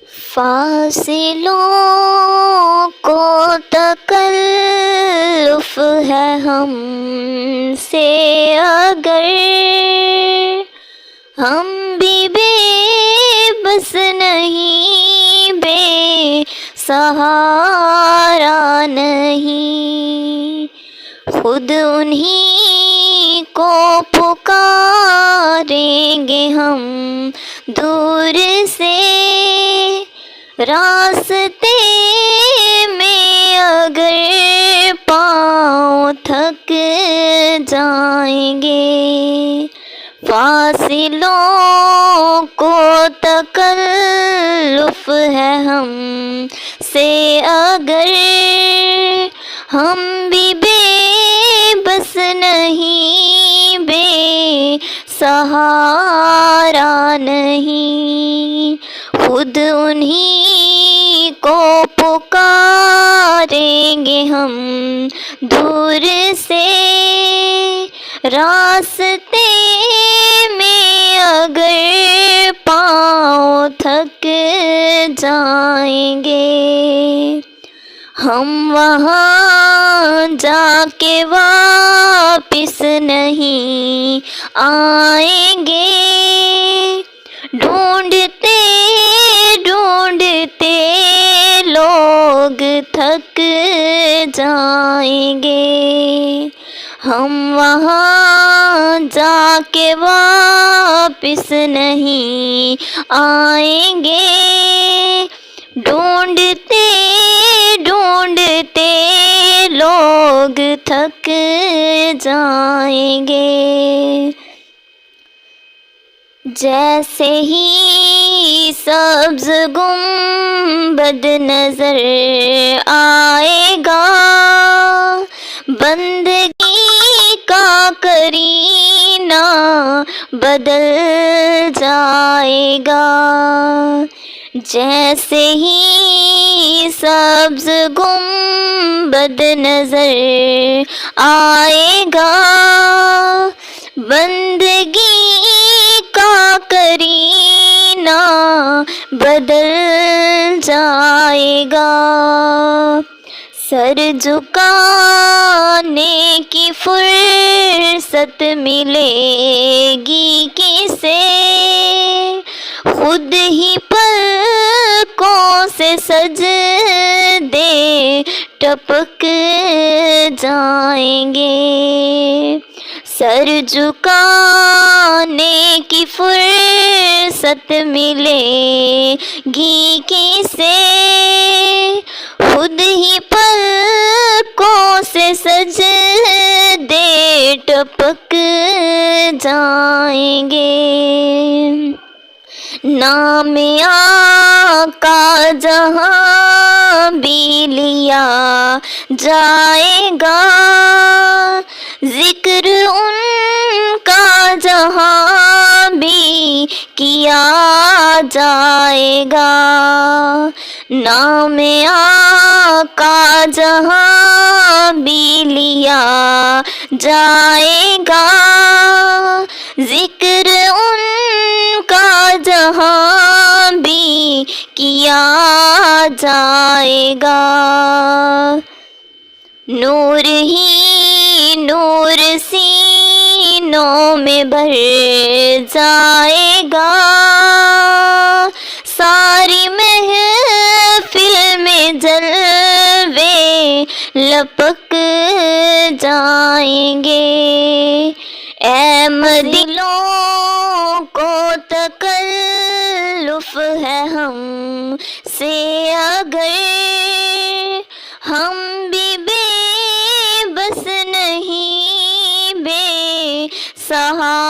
فاصلوں کو تکلف ہے ہم سے اگر، ہم بھی بے بس نہیں، بے سہارا نہیں، خود انہی کو پکاریں گے ہم دور سے، راستے میں اگر پاؤں تھک جائیں گے، فاصلوں کو تکلف ہے ہم سے اگر، ہم بھی بے بس نہیں، بے سہارا نہیں، خود انہی کو پکاریں گے ہم دور سے، راستے میں اگر پاؤں تھک جائیں گے، ہم وہاں جا کے واپس نہیں آئیں گے، ڈھونڈتے ڈھونڈتے لوگ تھک جائیں گے، ہم وہاں جا کے واپس نہیں آئیں گے، ڈھونڈتے ڈھونڈتے لوگ تھک جائیں گے، جیسے ہی سبز گنبد نظر آئے گا، بندگی کا کرینہ بدل جائے گا، جیسے ہی سبز گنبد نظر آئے گا، بندگی کا کرینہ بدل جائے گا، سر جھکانے کی فرصت ملے گی کسے، خود ہی پلکوں سے سجدے ٹپک جائیں گے، سر جھکانے کی فرصت ملے گی کسے، خود ہی پلکوں سے سجدے ٹپک جائیں گے، نام آقا جہاں بھی لیا جائے گا، ذکر ان کا جہاں بھی کیا جائے گا، نام آقا جہاں بھی لیا جائے گا، ذکر ان کا جہاں بھی کیا جائے گا، نور ہی نور سینوں میں بھر جائے گا، ساری محفل میں جلوے لپک جائیں گے، اے مدلوں کو تکلف ہے ہم سے اگر، ہم بھی بے بس نہیں، بے سہارا